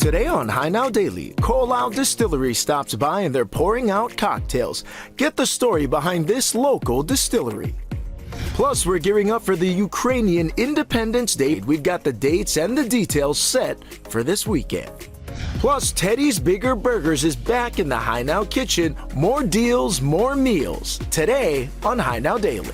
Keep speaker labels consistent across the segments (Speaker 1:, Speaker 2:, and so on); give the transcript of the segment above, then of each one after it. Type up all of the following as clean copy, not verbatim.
Speaker 1: Today on High Now Daily, Kona Distillery stops by and they're pouring out cocktails. Get the story behind this local distillery. Plus, we're gearing up for the Ukrainian Independence Day. We've got the dates and the details set for this weekend. Plus, Teddy's Bigger Burgers is back in the High Now kitchen. More deals, more meals. Today on High Now Daily.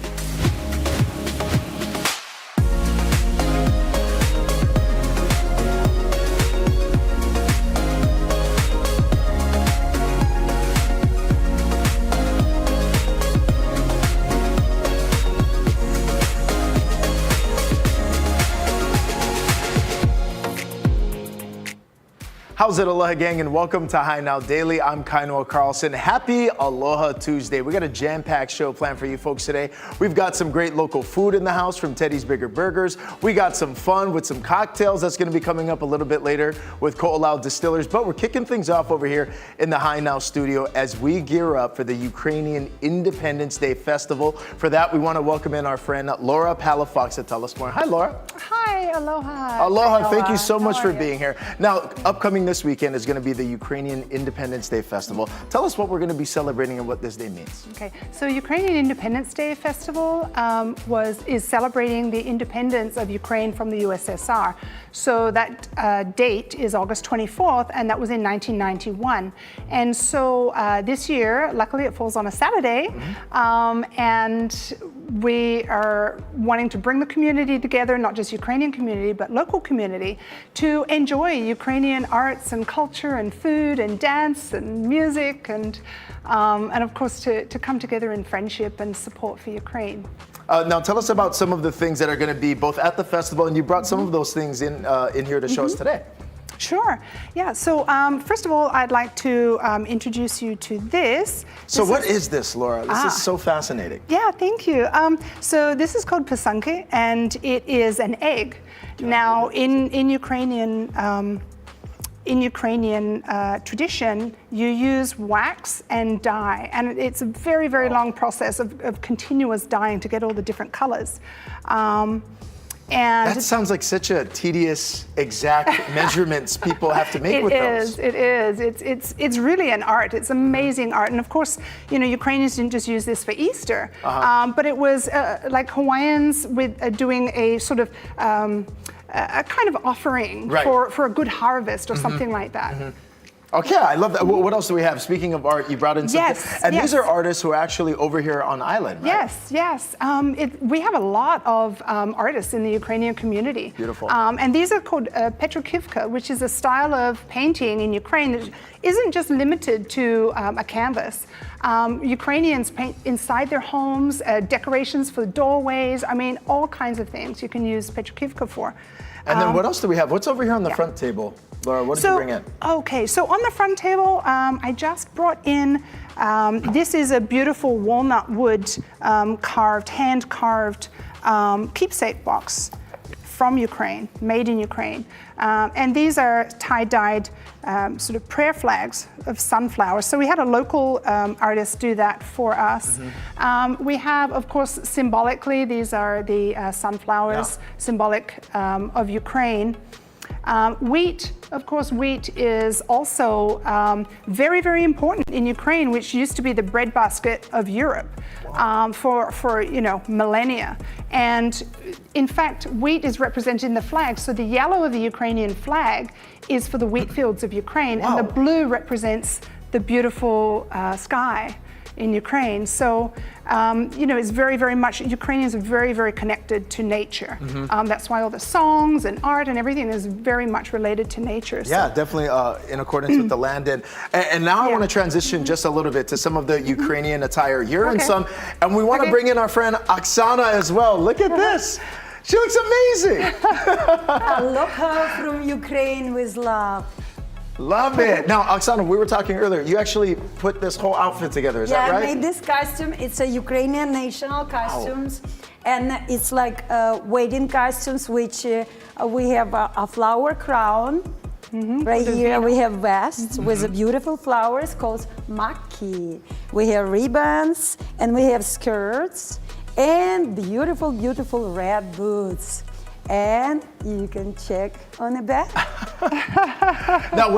Speaker 1: How's it, Aloha gang, and welcome to High Now Daily. I'm Kainoa Carlson. Happy Aloha Tuesday. We got a jam-packed show planned for you folks today. We've got some great local food in the house from Teddy's Bigger Burgers. We got some fun with some cocktails that's going to be coming up a little bit later with Kona Distillers. But we're kicking things off over here in the High Now studio as we gear up for the Ukrainian Independence Day Festival. For that, we want to welcome in our friend Laura Palafox to tell us more. Hi, Laura.
Speaker 2: Hi, aloha.
Speaker 1: Aloha, thank you so much for being here. Now, upcoming this weekend is going to be the Ukrainian Independence Day Festival. Tell us what we're going to be celebrating and what this day means.
Speaker 2: Okay, so Ukrainian Independence Day Festival is celebrating the independence of Ukraine from the USSR. So that date is August 24th, and that was in 1991. And so this year, luckily it falls on a Saturday, and we are wanting to bring the community together, not just Ukrainian community, but local community, to enjoy Ukrainian arts and culture and food and dance and music and of course to come together in friendship and support for Ukraine.
Speaker 1: Now tell us about some of the things that are going to be both at the festival, and you brought some of those things in here to show us today.
Speaker 2: Sure. Yeah. So first of all, I'd like to introduce you to this.
Speaker 1: So what is this, Laura? This is so fascinating.
Speaker 2: Yeah, thank you. So this is called pasanke, and it is an egg. Now, in Ukrainian tradition, you use wax and dye, and it's a very, very long process of continuous dyeing to get all the different colors. And
Speaker 1: that sounds like such a tedious, exact measurements people have to make with those.
Speaker 2: It is. It's really an art. It's amazing art. And of course, you know, Ukrainians didn't just use this for Easter, but it was like Hawaiians with doing a sort of a kind of offering for a good harvest or something like that.
Speaker 1: Okay, I love that. What else do we have? Speaking of art, you brought in some. And these are artists who are actually over here on island, right?
Speaker 2: Yes. We have a lot of artists in the Ukrainian community.
Speaker 1: Beautiful.
Speaker 2: And these are called Petrokivka, which is a style of painting in Ukraine that isn't just limited to a canvas. Ukrainians paint inside their homes, decorations for doorways. I mean, all kinds of things you can use Petrokivka for.
Speaker 1: And then what else do we have? What's over here on the front table? Laura, what did you bring in?
Speaker 2: Okay, so on the front table, I just brought in, this is a beautiful walnut wood hand-carved keepsake box from Ukraine, made in Ukraine. And these are tie-dyed sort of prayer flags of sunflowers. So we had a local artist do that for us. We have, of course, symbolically, these are the sunflowers, symbolic of Ukraine. Wheat, of course, wheat is also very, very important in Ukraine, which used to be the breadbasket of Europe for millennia. And in fact, wheat is represented in the flag. So the yellow of the Ukrainian flag is for the wheat fields of Ukraine, and the blue represents the beautiful sky in Ukraine. So, it's very, very much, Ukrainians are very, very connected to nature. That's why all the songs and art and everything is very much related to nature.
Speaker 1: Yeah, definitely in accordance with the land. And now I want to transition just a little bit to some of the Ukrainian attire. You're in some, and we want to bring in our friend Oksana as well. Look at this. She looks amazing.
Speaker 3: Aloha from Ukraine with love.
Speaker 1: Love it. Now, Oksana, we were talking earlier. You actually put this whole outfit together. Is that right?
Speaker 3: Yeah, I made this costume. It's a Ukrainian national costumes, and it's like wedding costumes, which we have a flower crown. Right here we have vests with beautiful flowers called maki. We have ribbons, and we have skirts, and beautiful, beautiful red boots. And you can check on the back.
Speaker 1: Now,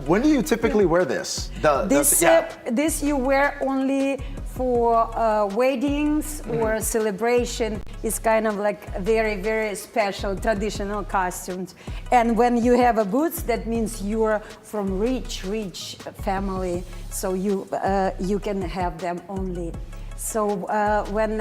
Speaker 1: when do you typically wear this?
Speaker 3: This you wear only for weddings or celebration. It's kind of like very, very special traditional costumes. And when you have a boots, that means you're from rich family, so you can have them only. So when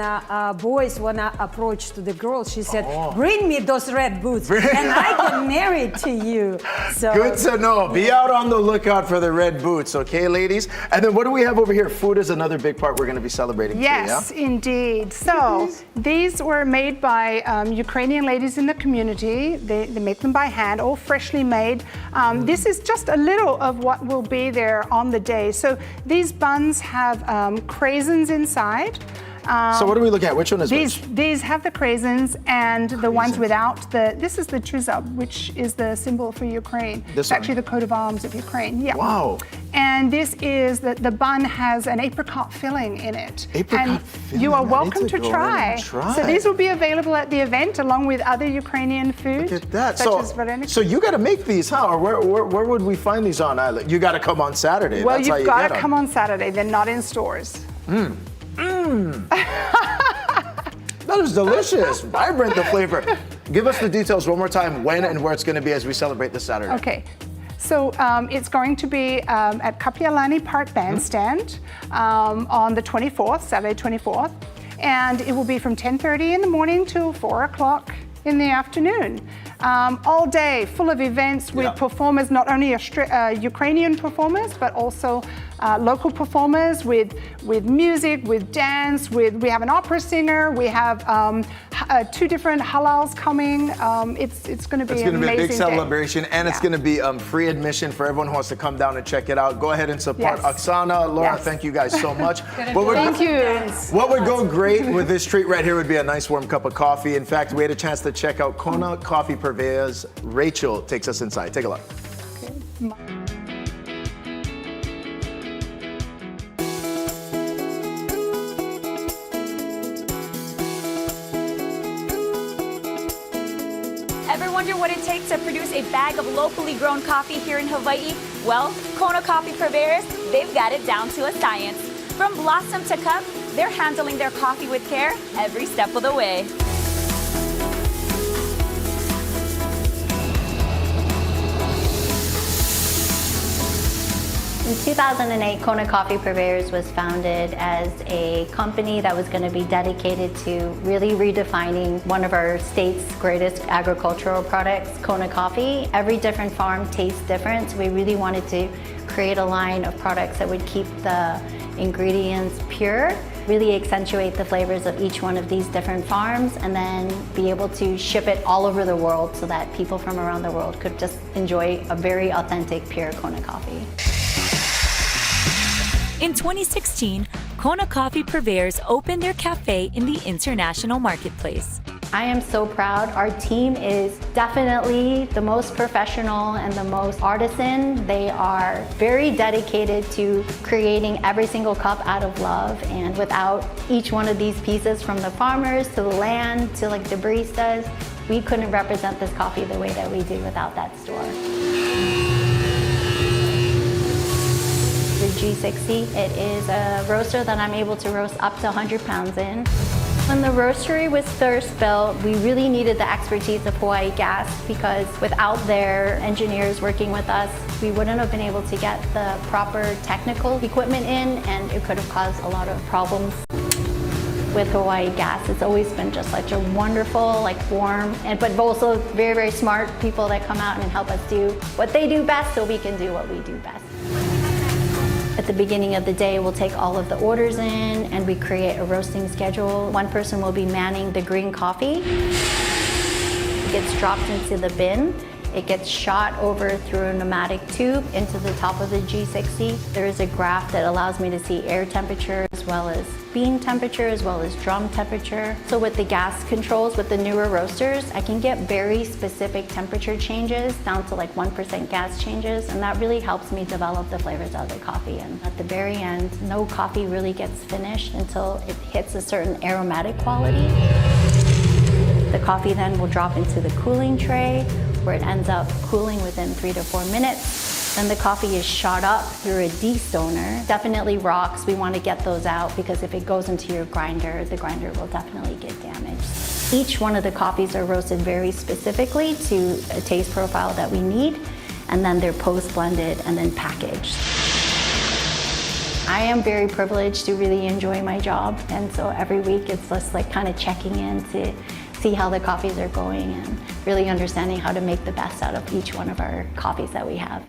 Speaker 3: boys wanna approach to the girl, she said, "Bring me those red boots, and I can marry to you." So
Speaker 1: good to know. Be out on the lookout for the red boots, okay, ladies? And then what do we have over here? Food is another big part we're going to be celebrating.
Speaker 2: Yes,
Speaker 1: today, yeah?
Speaker 2: indeed. So these were made by Ukrainian ladies in the community. They make them by hand, all freshly made. This is just a little of what will be there on the day. So these buns have craisins inside.
Speaker 1: So what do we look at? Which one is which?
Speaker 2: These have the craisins, and the ones without this is the trizub, which is the symbol for Ukraine. It's actually the coat of arms of Ukraine. Yeah.
Speaker 1: Wow.
Speaker 2: And this is the bun has an apricot filling in it.
Speaker 1: Apricot filling.
Speaker 2: You are welcome to try.
Speaker 1: try.
Speaker 2: So these will be available at the event along with other Ukrainian food.
Speaker 1: Look at that.
Speaker 2: Such as vareniki.
Speaker 1: So you got to make these, huh? Or where would we find these on island? You got to come on Saturday.
Speaker 2: Well,
Speaker 1: That's how
Speaker 2: you've
Speaker 1: you
Speaker 2: got
Speaker 1: get
Speaker 2: to come on Saturday. They're not in stores.
Speaker 1: That is delicious. Vibrant, the flavor. Give us the details one more time, when and where it's going to be as we celebrate this Saturday.
Speaker 2: Okay. So it's going to be at Kapiolani Park Bandstand on the 24th, Saturday 24th. And it will be from 10:30 in the morning till 4 o'clock in the afternoon. All day, full of events with performers, not only Ukrainian performers, but also local performers with music, with dance, we have an opera singer, we have 2 different halals coming. It's going to be an amazing day. It's going to be a big celebration,
Speaker 1: and it's going to be free admission for everyone who wants to come down and check it out. Go ahead and support Oksana, Laura, thank you guys so much.
Speaker 2: Thank you.
Speaker 1: What would go great with this treat right here would be a nice warm cup of coffee. In fact, we had a chance to check out Kona Coffee Purveyors. Rachel takes us inside. Take a look.
Speaker 2: Okay.
Speaker 4: Ever wonder what it takes to produce a bag of locally grown coffee here in Hawaii? Well, Kona Coffee Purveyors, they've got it down to a science. From blossom to cup, they're handling their coffee with care every step of the way.
Speaker 5: In 2008, Kona Coffee Purveyors was founded as a company that was going to be dedicated to really redefining one of our state's greatest agricultural products, Kona coffee. Every different farm tastes different, so we really wanted to create a line of products that would keep the ingredients pure, really accentuate the flavors of each one of these different farms, and then be able to ship it all over the world so that people from around the world could just enjoy a very authentic, pure Kona coffee.
Speaker 4: In 2016, Kona Coffee Purveyors opened their cafe in the international marketplace.
Speaker 5: I am so proud. Our team is definitely the most professional and the most artisan. They are very dedicated to creating every single cup out of love, and without each one of these pieces, from the farmers to the land to like the baristas, we couldn't represent this coffee the way that we do without that store. The G60, it is a roaster that I'm able to roast up to 100 pounds in. When the roastery was first built, we really needed the expertise of Hawaii Gas, because without their engineers working with us, we wouldn't have been able to get the proper technical equipment in, and it could have caused a lot of problems. With Hawaii Gas, it's always been just such a wonderful, warm, but also very, very smart people that come out and help us do what they do best so we can do what we do best. At the beginning of the day, we'll take all of the orders in and we create a roasting schedule. One person will be manning the green coffee. It gets dropped into the bin. It gets shot over through a pneumatic tube into the top of the G60. There is a graph that allows me to see air temperature as well as bean temperature as well as drum temperature. So with the gas controls, with the newer roasters, I can get very specific temperature changes down to 1% gas changes, and that really helps me develop the flavors of the coffee. And at the very end, no coffee really gets finished until it hits a certain aromatic quality. The coffee then will drop into the cooling tray, where it ends up cooling within 3 to 4 minutes. Then the coffee is shot up through a destoner. Definitely rocks, we want to get those out because if it goes into your grinder, the grinder will definitely get damaged. Each one of the coffees are roasted very specifically to a taste profile that we need, and then they're post-blended and then packaged. I am very privileged to really enjoy my job, and so every week it's just like kind of checking in to see how the coffees are going and really understanding how to make the best out of each one of our coffees that we have.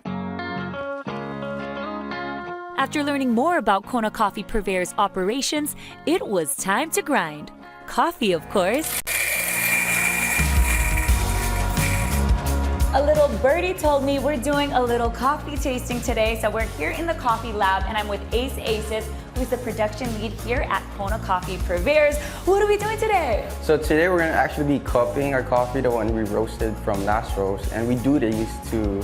Speaker 4: After learning more about Kona Coffee Purveyor's operations, it was time to grind. Coffee, of course. A little birdie told me we're doing a little coffee tasting today, so we're here in the coffee lab and I'm with Ace Aces, who's the production lead here at Kona Coffee Purveyors. What are we doing today?
Speaker 6: So today we're gonna actually be cupping our coffee, the one we roasted from last roast, and we do these to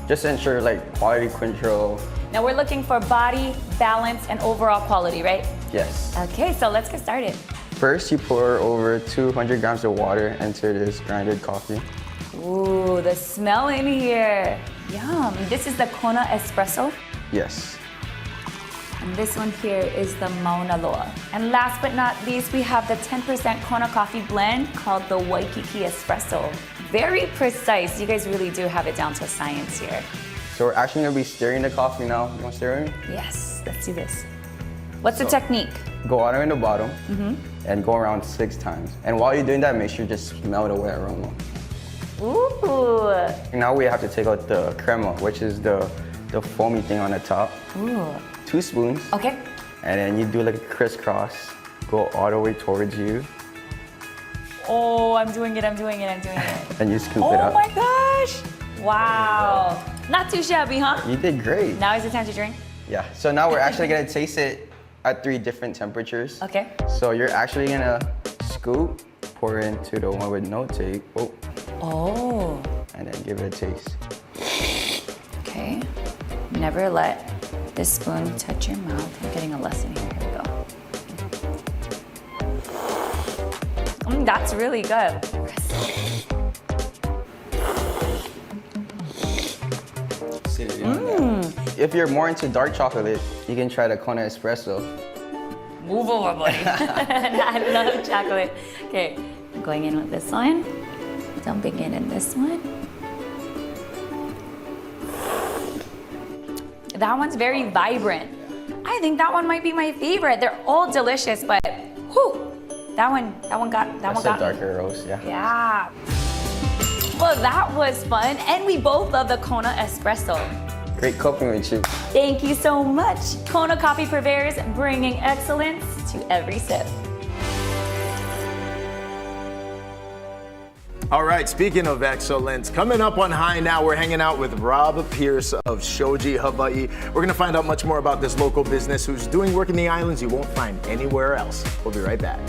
Speaker 6: just ensure like quality control.
Speaker 4: Now we're looking for body, balance, and overall quality, right?
Speaker 6: Yes.
Speaker 4: Okay, so let's get started.
Speaker 6: First, you pour over 200 grams of water into this grinded coffee.
Speaker 4: Ooh, the smell in here. Yum. This is the Kona Espresso.
Speaker 6: Yes.
Speaker 4: And this one here is the Mauna Loa. And last but not least, we have the 10% Kona coffee blend called the Waikiki Espresso. Very precise. You guys really do have it down to a science here.
Speaker 6: So we're actually gonna be stirring the coffee now. You wanna stir it?
Speaker 4: Yes, let's do this. What's the technique?
Speaker 6: Go water in the bottom and go around 6 times. And while you're doing that, make sure you just smell the wet aroma.
Speaker 4: Ooh.
Speaker 6: Now we have to take out the crema, which is the foamy thing on the top.
Speaker 4: Ooh.
Speaker 6: 2 spoons.
Speaker 4: Okay.
Speaker 6: And then you do like a crisscross, go all the way towards you,
Speaker 4: Oh, I'm doing it.
Speaker 6: and you scoop it
Speaker 4: Oh
Speaker 6: up.
Speaker 4: my gosh. Wow. Not too shabby, huh?
Speaker 6: You did great.
Speaker 4: Now is the time to drink.
Speaker 6: Yeah, so now we're actually gonna taste it at 3 different temperatures.
Speaker 4: Okay.
Speaker 6: So you're actually gonna scoop, pour into the one with no tape,
Speaker 4: Oh.
Speaker 6: and then give it a taste.
Speaker 4: Okay. Never let this spoon touch your mouth. I'm getting a lesson here. Here we go. That's really good.
Speaker 6: If you're more into dark chocolate, you can try the Kona Espresso.
Speaker 4: Move over, buddy. I love chocolate. Okay, I'm going in with this one. Dumping it in this one. That one's very vibrant. I think that one might be my favorite. They're all delicious, but whew, that one got
Speaker 6: That's a darker roast, yeah.
Speaker 4: Yeah. Well, that was fun, and we both love the Kona Espresso.
Speaker 6: Great cupping with you.
Speaker 4: Thank you so much. Kona Coffee Purveyors, bringing excellence to every sip.
Speaker 1: All right, speaking of excellence, coming up on High Now, we're hanging out with Rob Pierce of Shoji Hawaii. We're gonna find out much more about this local business who's doing work in the islands you won't find anywhere else. We'll be right back.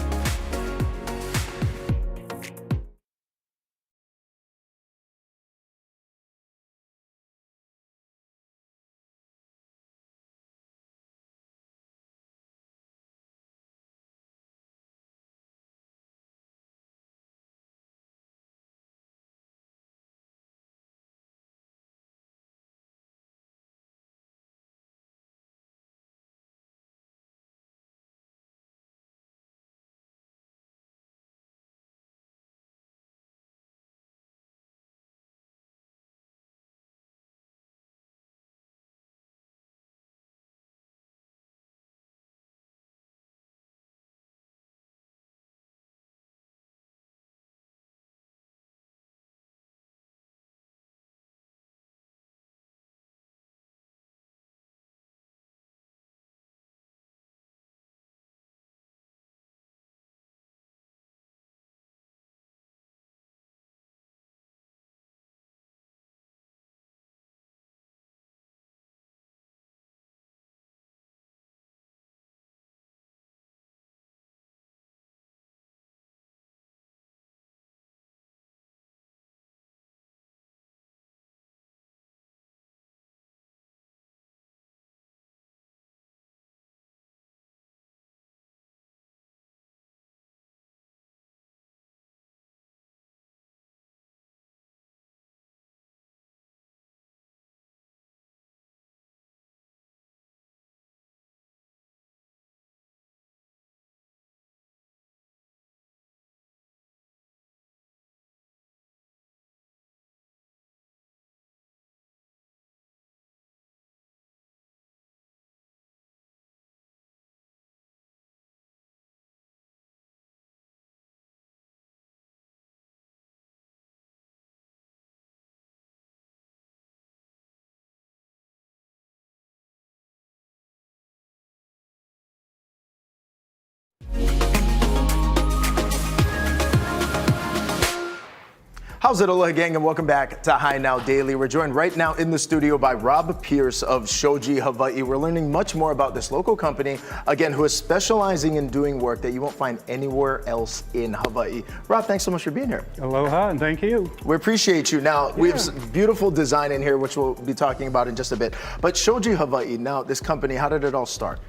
Speaker 1: How's it, Aloha gang, and welcome back to High Now Daily. We're joined right now in the studio by Rob Pierce of Shoji Hawaii. We're learning much more about this local company, again, who is specializing in doing work that you won't find anywhere else in Hawaii. Rob, thanks so much for being here.
Speaker 7: Aloha, and thank you.
Speaker 1: We appreciate you. Now, we have some beautiful design in here, which we'll be talking about in just a bit. But Shoji Hawaii, now this company, how did it all start?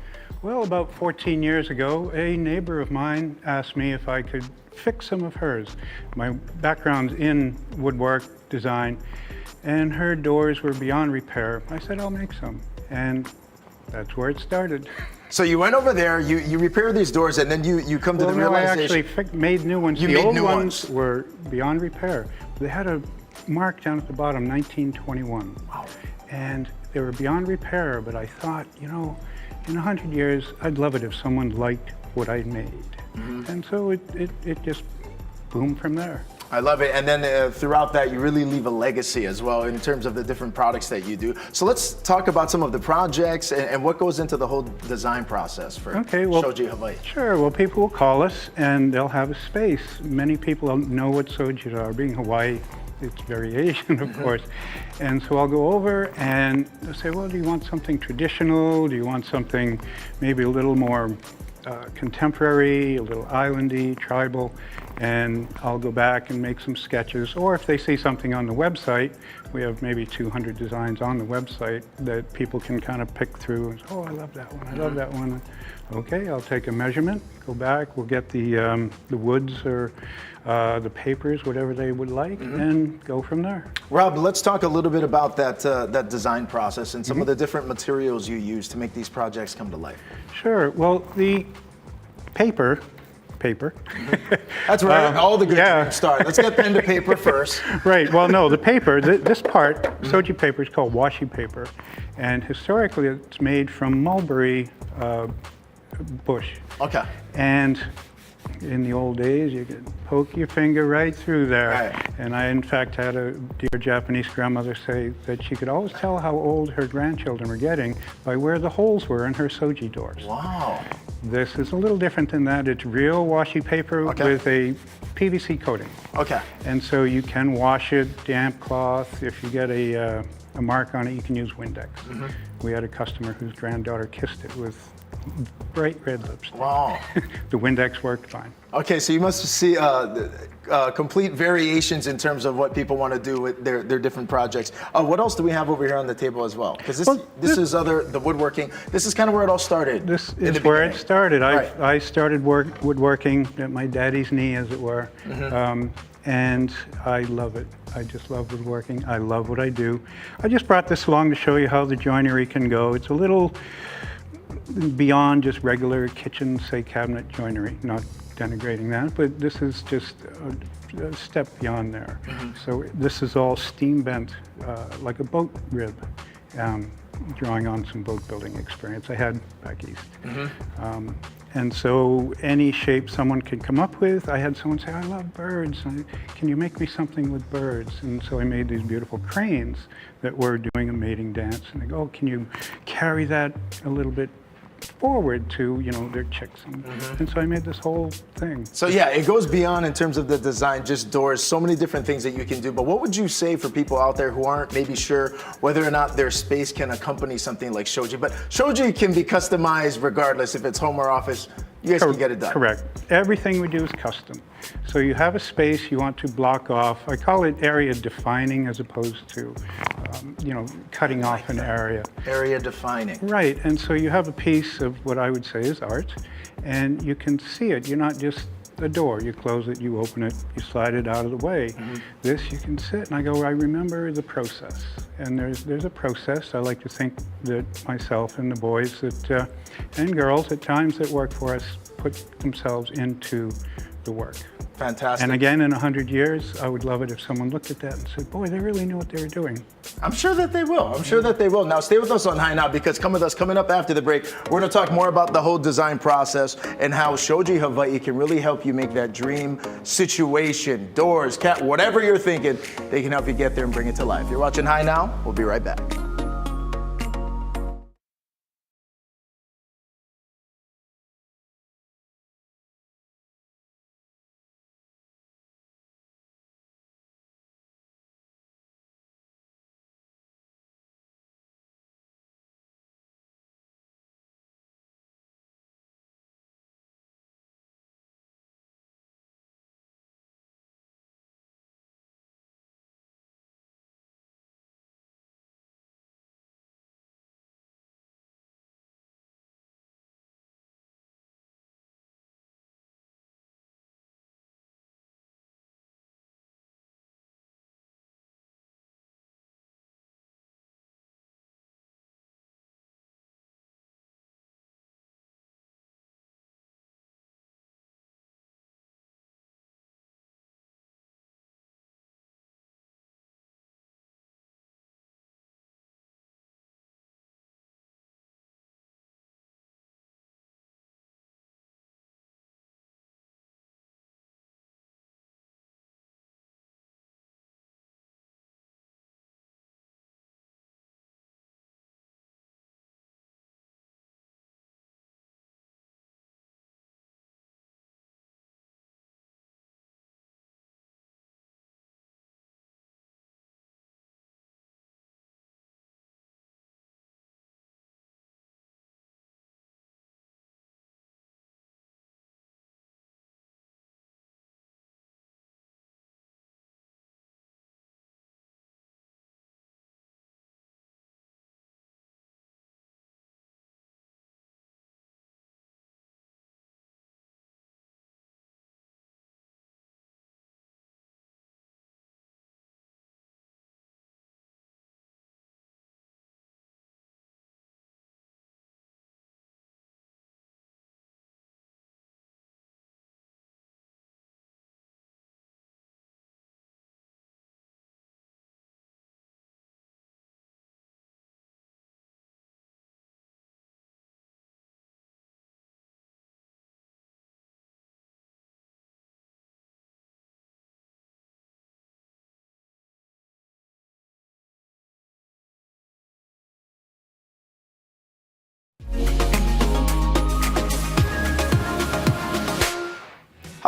Speaker 7: Well, about 14 years ago, a neighbor of mine asked me if I could fix some of hers. My background's in woodwork, design, and her doors were beyond repair. I said, I'll make some, and that's where it started.
Speaker 1: So you went over there, you repair these doors, and then you come to the realization.
Speaker 7: I actually made new ones. The old ones were beyond repair. They had a mark down at the bottom, 1921. Wow. And they were beyond repair, but I thought, you know, in 100 years, I'd love it if someone liked what I made. And so it just boomed from there.
Speaker 1: I love it. And then throughout that, you really leave a legacy as well in terms of the different products that you do. So let's talk about some of the projects and what goes into the whole design process for Shoji Hawaii.
Speaker 7: Sure. Well, people will call us and they'll have a space. Many people don't know what Shojis are. Being Hawaii, it's very Asian, of course. And so I'll go over and they'll say, well, do you want something traditional? Do you want something maybe a little more contemporary, a little islandy, tribal? And I'll go back and make some sketches. Or if they see something on the website, we have maybe 200 designs on the website that people can kind of pick through and say, oh, I love that one, I love that one. Okay, I'll take a measurement, go back, we'll get the woods or the papers, whatever they would like, and go from there.
Speaker 1: Rob, let's talk a little bit about that design process and some of the different materials you use to make these projects come to life.
Speaker 7: Sure. Well, the paper.
Speaker 1: That's right. All the good dreams start. Let's get pen to paper first.
Speaker 7: Right. Well, no, the paper, this part, Shoji paper, is called washi paper. And historically, it's made from mulberry bush.
Speaker 1: Okay.
Speaker 7: And in the old days, you could poke your finger right through there.
Speaker 1: Right.
Speaker 7: And I, in fact, had a dear Japanese grandmother say that she could always tell how old her grandchildren were getting by where the holes were in her Shoji doors.
Speaker 1: Wow.
Speaker 7: This is a little different than that. It's real washi paper with a PVC coating.
Speaker 1: Okay.
Speaker 7: And so you can wash it, damp cloth. If you get a mark on it, you can use Windex. We had a customer whose granddaughter kissed it with bright red lipstick.
Speaker 1: Wow.
Speaker 7: The Windex worked fine.
Speaker 1: Okay, so you must see complete variations in terms of what people want to do with their different projects. What else do we have over here on the table as well? Because this is the woodworking. This is kind of where it all started.
Speaker 7: This is where it started. I started woodworking at my daddy's knee, as it were. And I love it. I just love woodworking. I love what I do. I just brought this along to show you how the joinery can go. It's a little beyond just regular kitchen, say, cabinet joinery. Not denigrating that, but this is just a step beyond there. So this is all steam bent, like a boat rib, drawing on some boat building experience I had back east. And so any shape someone could come up with, I had someone say, I love birds, can you make me something with birds? And so I made these beautiful cranes that were doing a mating dance, and they go, oh, can you carry that a little bit forward to, you know, their chicks. And so I made this whole thing.
Speaker 1: So yeah, it goes beyond in terms of the design, just doors, so many different things that you can do. But what would you say for people out there who aren't maybe sure whether or not their space can accompany something like Shoji? But Shoji can be customized regardless if it's home or office. You guys can get it done.
Speaker 7: Correct. Everything we do is custom. So you have a space you want to block off. I call it area defining as opposed to, you know, cutting off an area.
Speaker 1: Area defining.
Speaker 7: Right. And so you have a piece of what I would say is art, and you can see it. You're not just a door. You close it, you open it, you slide it out of the way. This, you can sit, and I go, I remember the process. And there's a process. I like to think that myself and the boys that, and girls at times that work for us put themselves into the work.
Speaker 1: Fantastic.
Speaker 7: And again, in 100 years, I would love it if someone looked at that and said, boy, they really knew what they were doing.
Speaker 1: I'm sure that they will. I'm sure that they will. Now, stay with us on High Now, because coming up after the break, we're going to talk more about the whole design process and how Shoji Hawaii can really help you make that dream situation, doors, cat, whatever you're thinking, they can help you get there and bring it to life. You're watching High Now. We'll be right back.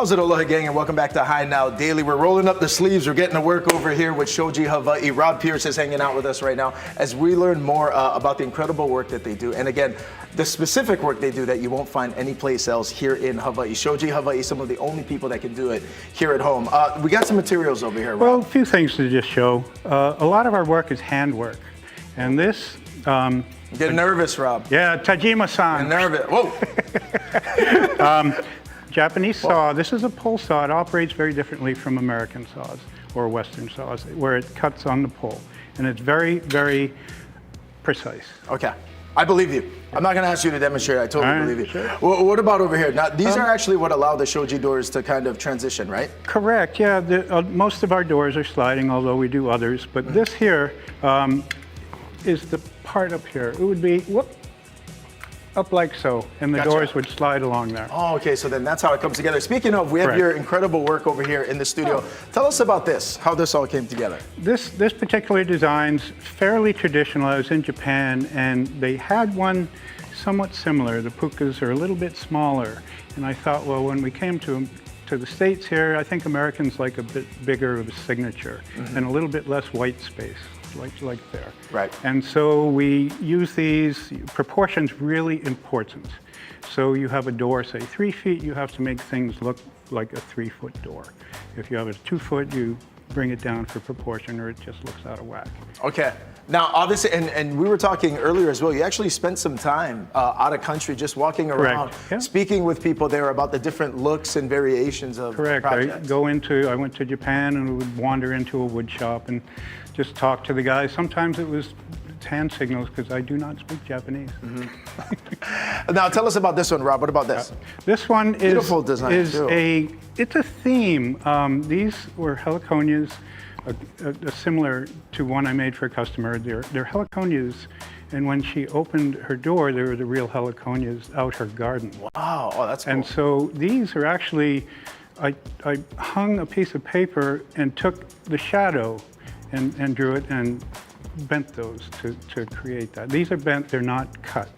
Speaker 1: How's it, Aloha gang, and welcome back to High Now Daily. We're rolling up the sleeves. We're getting to work over here with Shoji Hawaii. Rob Pierce is hanging out with us right now as we learn more about the incredible work that they do. And again, the specific work they do that you won't find anyplace else here in Hawaii. Shoji Hawaii, some of the only people that can do it here at home. We got some materials over here, Rob.
Speaker 7: Well, a few things to just show. A lot of our work is handwork. And this...
Speaker 1: Get nervous, Rob.
Speaker 7: Yeah, Tajima-san.
Speaker 1: Get nervous. Whoa.
Speaker 7: Japanese saw, this is a pull saw. It operates very differently from American saws or Western saws, where it cuts on the pull. And it's very, very precise.
Speaker 1: Okay. I believe you. I'm not going to ask you to demonstrate. I totally believe you.
Speaker 7: Sure.
Speaker 1: What about over here? Now, these are actually what allow the shoji doors to kind of transition, right?
Speaker 7: Correct, yeah. Most of our doors are sliding, although we do others. But this here is the part up here. It would be, up like so, and the
Speaker 1: Gotcha.
Speaker 7: doors would slide along there.
Speaker 1: Oh, okay, so then that's how it comes together. Speaking of, we have
Speaker 7: Correct.
Speaker 1: your incredible work over here in the studio. Tell us about this, how this all came together.
Speaker 7: This particular design's fairly traditional. I was in Japan, and they had one somewhat similar. The pukas are a little bit smaller, and I thought, well, when we came to the States here, I think Americans like a bit bigger of a signature and a little bit less white space. Like there.
Speaker 1: Right.
Speaker 7: And so we use these, proportions really important. So you have a door, say 3 feet, you have to make things look like a 3-foot door. If you have a 2-foot, you bring it down for proportion or it just looks out of whack.
Speaker 1: Okay. Now, obviously, and we were talking earlier as well, you actually spent some time out of country just walking around,
Speaker 7: Yeah.
Speaker 1: speaking with people there about the different looks and variations of
Speaker 7: Correct.
Speaker 1: projects.
Speaker 7: I went to Japan and would wander into a wood shop and just talk to the guys. Sometimes it was hand signals because I do not speak Japanese.
Speaker 1: Now, tell us about this one, Rob. What about this?
Speaker 7: This one is,
Speaker 1: Beautiful design,
Speaker 7: is
Speaker 1: too.
Speaker 7: it's a theme. These were heliconias, similar to one I made for a customer. They're heliconias, and when she opened her door, there were the real heliconias out her garden.
Speaker 1: Wow, oh, that's cool.
Speaker 7: And so these are actually, I hung a piece of paper and took the shadow and drew it and bent those to create that. These are bent, they're not cut.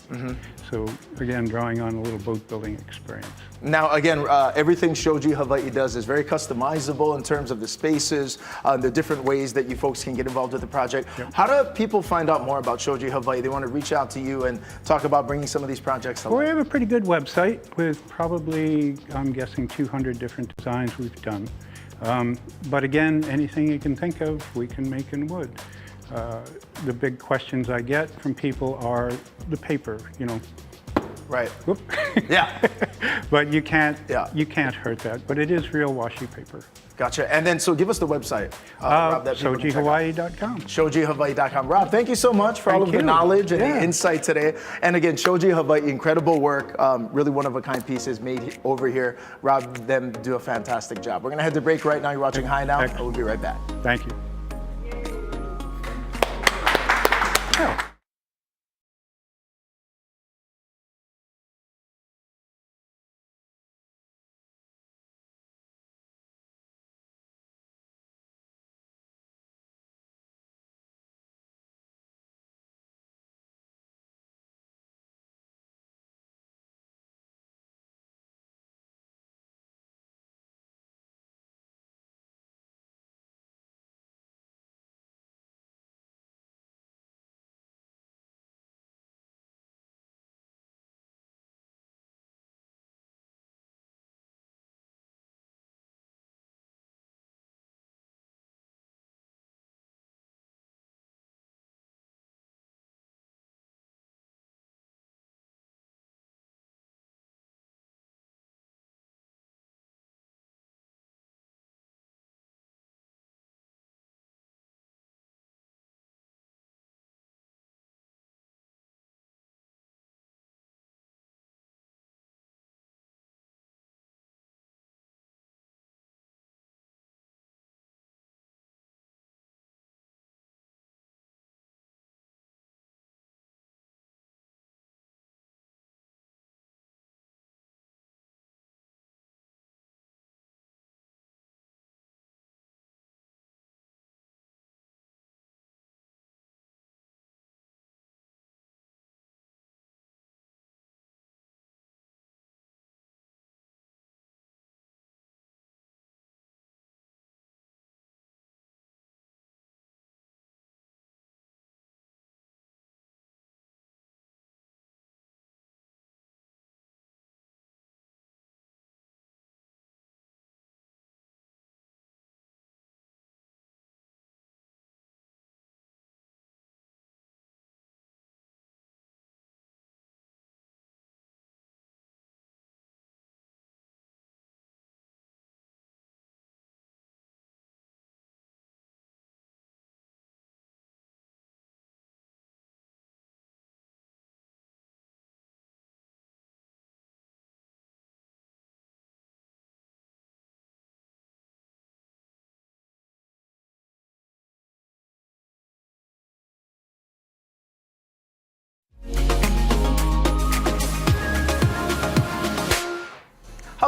Speaker 7: So again, drawing on a little boat building experience.
Speaker 1: Now, again, everything Shoji Hawaii does is very customizable in terms of the spaces, the different ways that you folks can get involved with the project.
Speaker 7: Yep.
Speaker 1: How do people find out more about Shoji Hawaii? They want to reach out to you and talk about bringing some of these projects to
Speaker 7: Well, we
Speaker 1: life.
Speaker 7: have a pretty good website with probably, I'm guessing, 200 different designs we've done. But again, anything you can think of, we can make in wood. The big questions I get from people are the paper, you know.
Speaker 1: Right.
Speaker 7: Whoop.
Speaker 1: Yeah.
Speaker 7: But you can't
Speaker 1: Yeah.
Speaker 7: hurt that. But it is real washi paper.
Speaker 1: Gotcha. And then, so give us the website, Rob, that people can check out.
Speaker 7: ShojiHawaii.com.
Speaker 1: ShojiHawaii.com. Rob, thank you so much for all
Speaker 7: Thank
Speaker 1: of the
Speaker 7: you.
Speaker 1: knowledge and
Speaker 7: Yeah.
Speaker 1: the insight today. And again, Shoji Hawaii, incredible work, really one-of-a-kind pieces made over here. Rob, them do a fantastic job. We're going to head to break right now. You're watching High Now, and
Speaker 7: Excellent.
Speaker 1: we'll be right back.
Speaker 7: Thank you.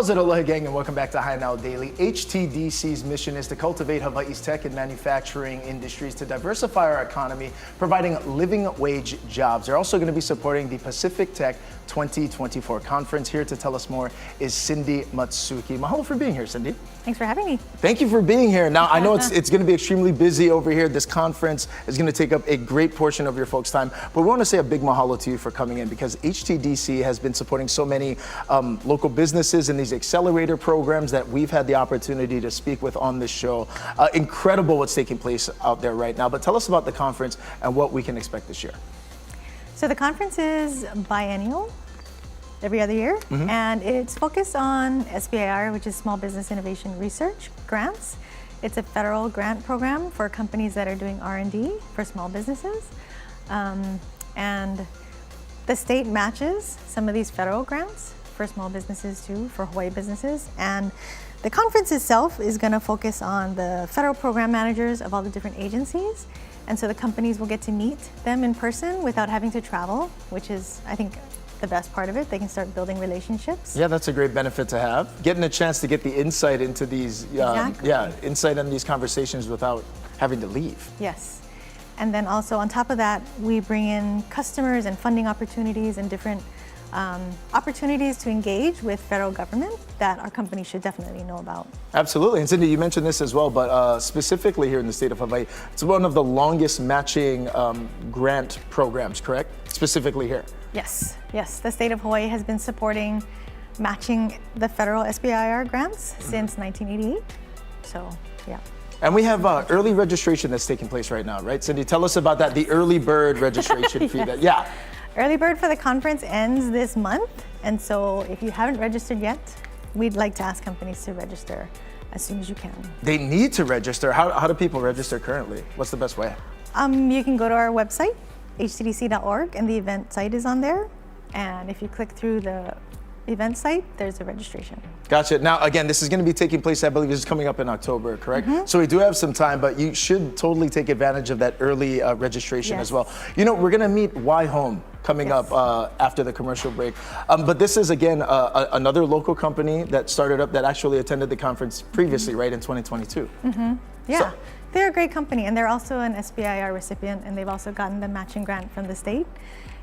Speaker 1: How's it, aloha gang, and welcome back to High Now Daily. HTDC's mission is to cultivate Hawaii's tech and manufacturing industries to diversify our economy, providing living wage jobs. They're also going to be supporting the Pacific Tech 2024 conference. Here to tell us more is Cindy Matsuki. Mahalo for being here, Cindy.
Speaker 8: Thanks for having me.
Speaker 1: Thank you for being here. Now, I know it's going to be extremely busy over here. This conference is going to take up a great portion of your folks' time, but we want to say a big mahalo to you for coming in, because HTDC has been supporting so many local businesses in these accelerator programs that we've had the opportunity to speak with on this show. Incredible what's taking place out there right now, but tell us about the conference and what we can expect this year.
Speaker 8: So the conference is biennial, every other year, and it's focused on SBIR, which is Small Business Innovation Research grants. It's a federal grant program for companies that are doing R&D for small businesses. And the state matches some of these federal grants for small businesses too, for Hawaii businesses. And the conference itself is going to focus on the federal program managers of all the different agencies. And so the companies will get to meet them in person without having to travel, which is, I think, the best part of it. They can start building relationships.
Speaker 1: Yeah, that's a great benefit to have. Getting a chance to get the insight into these, insight on these conversations without having to leave.
Speaker 8: Yes. And then also on top of that, we bring in customers and funding opportunities and different opportunities to engage with federal government that our company should definitely know about.
Speaker 1: Absolutely. And Cindy, you mentioned this as well, but specifically here in the state of Hawaii, it's one of the longest matching grant programs, correct? Specifically here.
Speaker 8: Yes, yes. The state of Hawaii has been supporting matching the federal SBIR grants since 1988. So, yeah.
Speaker 1: And we have early registration that's taking place right now, right? Cindy, tell us about that, the early bird registration fee.
Speaker 8: Yes. Early bird for the conference ends this month. And so if you haven't registered yet, we'd like to ask companies to register as soon as you can.
Speaker 1: They need to register. How do people register currently? What's the best way?
Speaker 8: You can go to our website, htdc.org, and the event site is on there. And if you click through the event site, there's a registration.
Speaker 1: Gotcha. Now, again, this is going to be taking place, I believe this is coming up in October, correct? So we do have some time, but you should totally take advantage of that early registration as well. You know, we're going to meet Waihome coming up after the commercial break. But this is, again, another local company that started up that actually attended the conference previously, right, in 2022.
Speaker 8: Yeah,
Speaker 1: So,
Speaker 8: they're a great company, and they're also an SBIR recipient, and they've also gotten the matching grant from the state.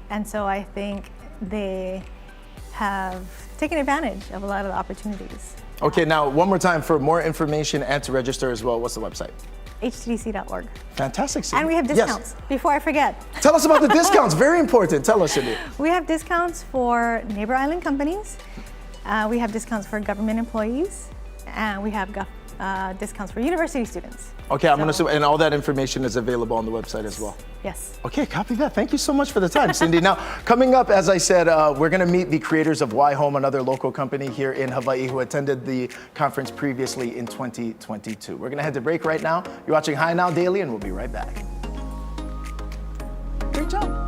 Speaker 8: And so I think they have taken advantage of a lot of the opportunities.
Speaker 1: okay, now one more time for more information and to register as well. What's the website?
Speaker 8: htdc.org.
Speaker 1: Fantastic, Cindy.
Speaker 8: And we have discounts, before I forget.
Speaker 1: Tell us about the discounts. Very important. Tell us, Cindy.
Speaker 8: We have discounts for neighbor island companies. We have discounts for government employees. And we have discounts for university students.
Speaker 1: Okay, I'm going to, and all that information is available on the website as well.
Speaker 8: Yes.
Speaker 1: Okay, copy that. Thank you so much for the time, Cindy. Now, coming up, as I said, we're going to meet the creators of Waihome, another local company here in Hawaii who attended the conference previously in 2022. We're going to head to break right now. You're watching High Now Daily, and we'll be right back. Great job.